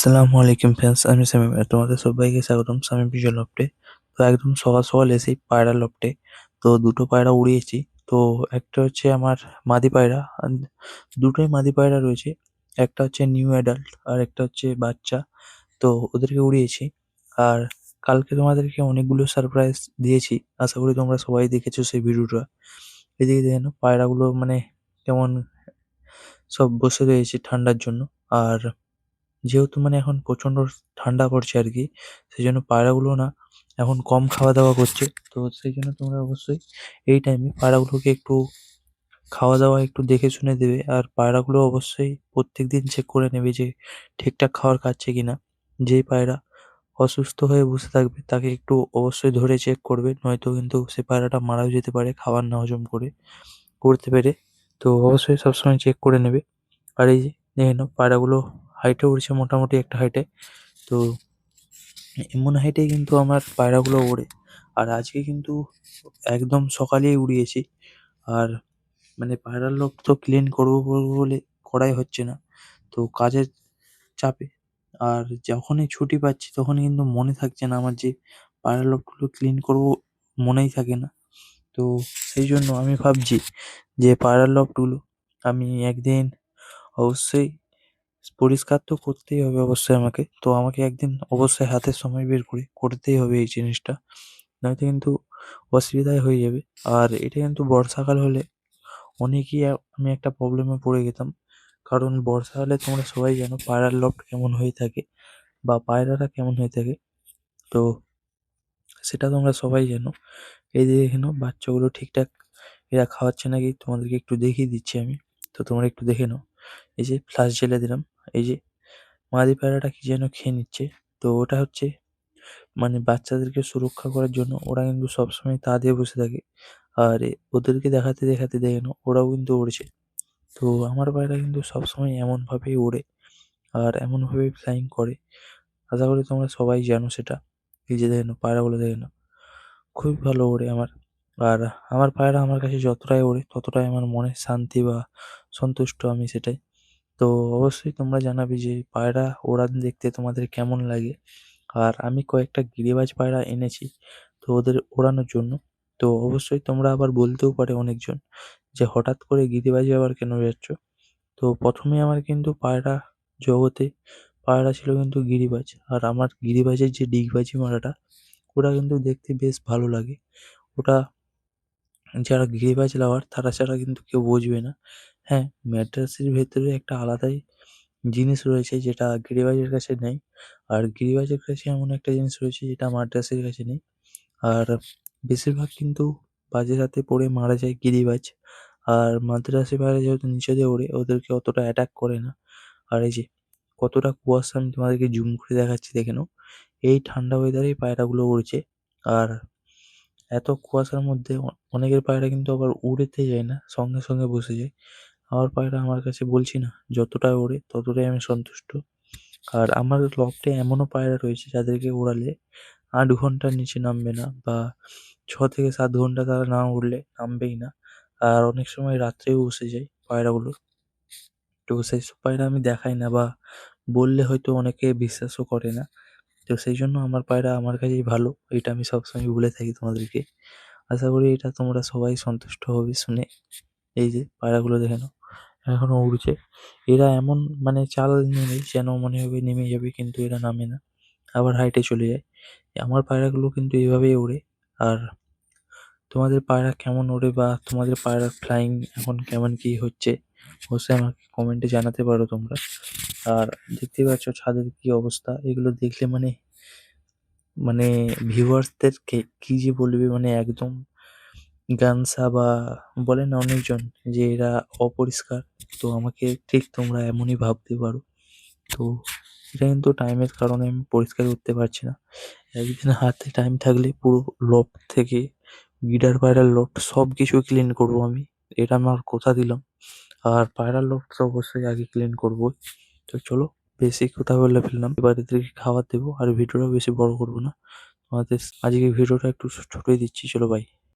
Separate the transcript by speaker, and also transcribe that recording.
Speaker 1: আসসালামু আলাইকুম ফ্রেন্ডস, আমি শামীম। তোমাদের সবাইকে স্বাগতম শামীম ভিজুয়াল লফটে। তো একদম সকাল সকাল এসেই পায়রা লফটে। তো দুটো পায়রা উড়িয়েছি। তো একটা হচ্ছে আমার মাদি পায়রা, আর দুটোই মাদি পায়রা রয়েছে। একটা হচ্ছে নিউ অ্যাডাল্ট আর একটা হচ্ছে বাচ্চা। তো ওদেরকে উড়িয়েছি। আর কালকে তোমাদেরকে অনেকগুলো সারপ্রাইজ দিয়েছি, আশা করি তোমরা সবাই দেখেছো সেই ভিডিওটা। এদিকে দেখে নাও পায়রাগুলো মানে কেমন সব বসে রয়েছে ঠান্ডার জন্য। আর যেহেতু মানে এখন প্রচণ্ড ঠান্ডা পড়ছে আর কি, সেই জন্য পায়রাগুলো না এখন কম খাওয়া দাওয়া করছে। তো সেই জন্য তোমরা অবশ্যই এই টাইমে পায়রাগুলোকে একটু খাওয়া দাওয়া একটু দেখে শুনে দেবে। আর পায়রাগুলো অবশ্যই প্রত্যেকদিন চেক করে নেবে যে ঠিকঠাক খাবার খাচ্ছে কিনা। যেই পায়রা অসুস্থ হয়ে বসে থাকবে তাকে একটু অবশ্যই ধরে চেক করবে, নয়তো কিন্তু সে পায়রাটা মারাও যেতে পারে খাবার না হজম করতে পেরে। তো অবশ্যই সবসময় চেক করে নেবে। আর এই যে দেখে নাও পায়রাগুলো হাইটে উড়ছে মোটামুটি একটা হাইটে। তো এমন হাইটে কিন্তু আমার পায়রাগুলো ওড়ে। আর আজকে কিন্তু একদম সকালেই উড়িয়েছি। আর মানে পায়রার লোক তো ক্লিন করবো বলে করাই হচ্ছে না, তো কাজের চাপে। আর যখনই ছুটি পাচ্ছি তখনই কিন্তু মনে থাকছে না আমার যে পায়রার লোকগুলো ক্লিন করবো, মনেই থাকে না। তো সেই জন্য আমি ভাবছি যে পায়রার লফটগুলো আমি একদিন অবশ্যই পরিষ্কার তো করতেই হবে অবশ্যই আমাকে। তো আমাকে একদিন অবশ্যই হাতে সময় বের করে করতেই হবে এই জিনিসটা, নয়তো কিন্তু অসুবিধায় হয়ে যাবে। আর এটা কিন্তু বর্ষাকাল হলে অনেকই আমি একটা প্রবলেমে পড়ে যেতাম। কারণ বর্ষাকালে তোমরা সবাই জানো পায়রার লফট কেমন হয়ে থাকে বা পায়রারা কেমন হয়ে থাকে। তো সেটা তোমরা সবাই জানো। এই যে দেখে নাও বাচ্চাগুলো ঠিকঠাক এরা খাওয়াচ্ছে নাকি তোমাদেরকে একটু দেখিয়ে দিচ্ছি আমি। তো তোমরা একটু দেখে নাও। এই যে ফ্ল্যাশ জ্বেলে দিলাম। এই যে মাদি পায়রাটা কি যেন খেয়ে নিচ্ছে। তো ওটা হচ্ছে মানে বাচ্চাদেরকে সুরক্ষা করার জন্য ওরা কিন্তু সবসময় তা দিয়ে বসে থাকে। আর ওদেরকে দেখাতে দেখাতে দেখে নাও ওরাও কিন্তু উড়ছে। তো আমার পায়রা কিন্তু সবসময় এমনভাবেই ওড়ে আর এমনভাবেই ফ্লাইং করে। আশা করি তোমরা সবাই জানো সেটা। এই যে দেখে নাও পায়রাগুলো দেখে নাও, খুবই ভালো ওড়ে আমার। আর আমার পায়রা আমার কাছে যতটাই ওড়ে ততটাই আমার মনে শান্তি বা সন্তুষ্ট আমি সেটাই। তো অবশ্যই তোমরা জানাবে যে পায়রা ওড়ান দেখতে তোমাদের কেমন লাগে। আর আমি কয়েকটা গিরিবাজ পায়রা এনেছি তো ওদের ওড়ানোর জন্য। তো অবশ্যই তোমরা আবার বলতেও পারে অনেকজন যে হঠাৎ করে গিরিবাজে আবার কেন যাচ্ছ। তো প্রথমে আমার কিন্তু পায়রা জগতে পায়রা ছিল কিন্তু গিরিবাজ। আর আমার গিরিবাজের যে ডিগবাজি মারাটা ওটা কিন্তু দেখতে বেশ ভালো লাগে। ওটা যারা গিরিবাজ লাভার তারা ছাড়া কিন্তু কেউ বুঝবে না। হ্যাঁ, ম্যাড্রাসের ভেতরে একটা আলাদাই জিনিস রয়েছে যেটা গিরিবাজের কাছে নেই। আর গিরিবাজের কাছে এমন একটা জিনিস রয়েছে যেটা মাদ্রাসের কাছে নেই। আর বেশিরভাগ কিন্তু বাজে রাতে পড়ে মারা যায় গিরিবাজ। আর মাদ্রাসি পায়রা যেহেতু নিচে দিয়ে ওড়ে ওদেরকে অতটা অ্যাটাক করে না। আর এই যে কতটা কুয়াশা আমি তোমাদেরকে জুম করে দেখাচ্ছি দেখে নাও। এই ঠান্ডা ওয়েদারেই পায়রাগুলো উড়ছে। আর এত কুয়াশার মধ্যে অনেকের পায়রা কিন্তু আবার উড়তে যায় না, সঙ্গে সঙ্গে বসে যায়। আমার পায়রা আমার কাছে বলছি না যতটা ওড়ে ততটাই আমি সন্তুষ্ট। আর আমার লফটে এমনও পায়রা রয়েছে যাদেরকে ওড়ালে ৮ ঘন্টার নিচে নামবে না বা ৬ থেকে ৭ ঘন্টা তারা না উড়লে নামবেই না। আর অনেক সময় রাত্রেও বসে যায় পায়রাগুলো। তো সেইসব পায়রা আমি দেখাই না বা বললে হয়তো অনেকে বিশ্বাসও করে না। তো সেই জন্য আমার পায়রা আমার কাছেই ভালো। এটা আমি সবসময় বলে থাকি তোমাদেরকে। আশা করি এটা তোমরা সবাই সন্তুষ্ট হবে শুনে। এই যে পায়রাগুলো দেখে নাও এখনো উড়ছে। এরা এমন মানে চাল নেমে যেন মনে হবে নেমে যাবে, কিন্তু এরা নামে না, আবার হাইটে চলে যায়। আমার পায়রাগুলো কিন্তু এভাবেই ওড়ে। আর তোমাদের পায়রা কেমন ওড়ে বা তোমাদের পায়রার ফ্লাইং এখন কেমন কি হচ্ছে অবশ্যই আমাকে কমেন্টে জানাতে পারো তোমরা। আর দেখতেই পাচ্ছ ছাদের কি অবস্থা, এগুলো দেখলে মানে মানে ভিউয়ার্সদেরকে কি যে বলবে, মানে একদম গামছা বা বলে না অনেকজন যে এরা অপরিষ্কার। তো আমাকে ঠিক তোমরা এমনই ভাবতে পারো। তো এটা কিন্তু টাইমের কারণে আমি পরিষ্কার করতে পারছি না। একদিন হাতে টাইম থাকলে পুরো লফট থেকে গিটার পায়রার লফট সব কিছু ক্লিন করবো আমি। এটা আমার কথা দিলাম। আর পায়রার লফট তো অবশ্যই আগে ক্লিন করবো। তো চলো, বেশি কথা বলে ফেললাম, এবার এদেরকে খাবার দেবো আর ভিডিওটা বেশি বড় করবো না। তোমাদের আজকে ভিডিওটা একটু ছোটই দিচ্ছি। চলো, বাই।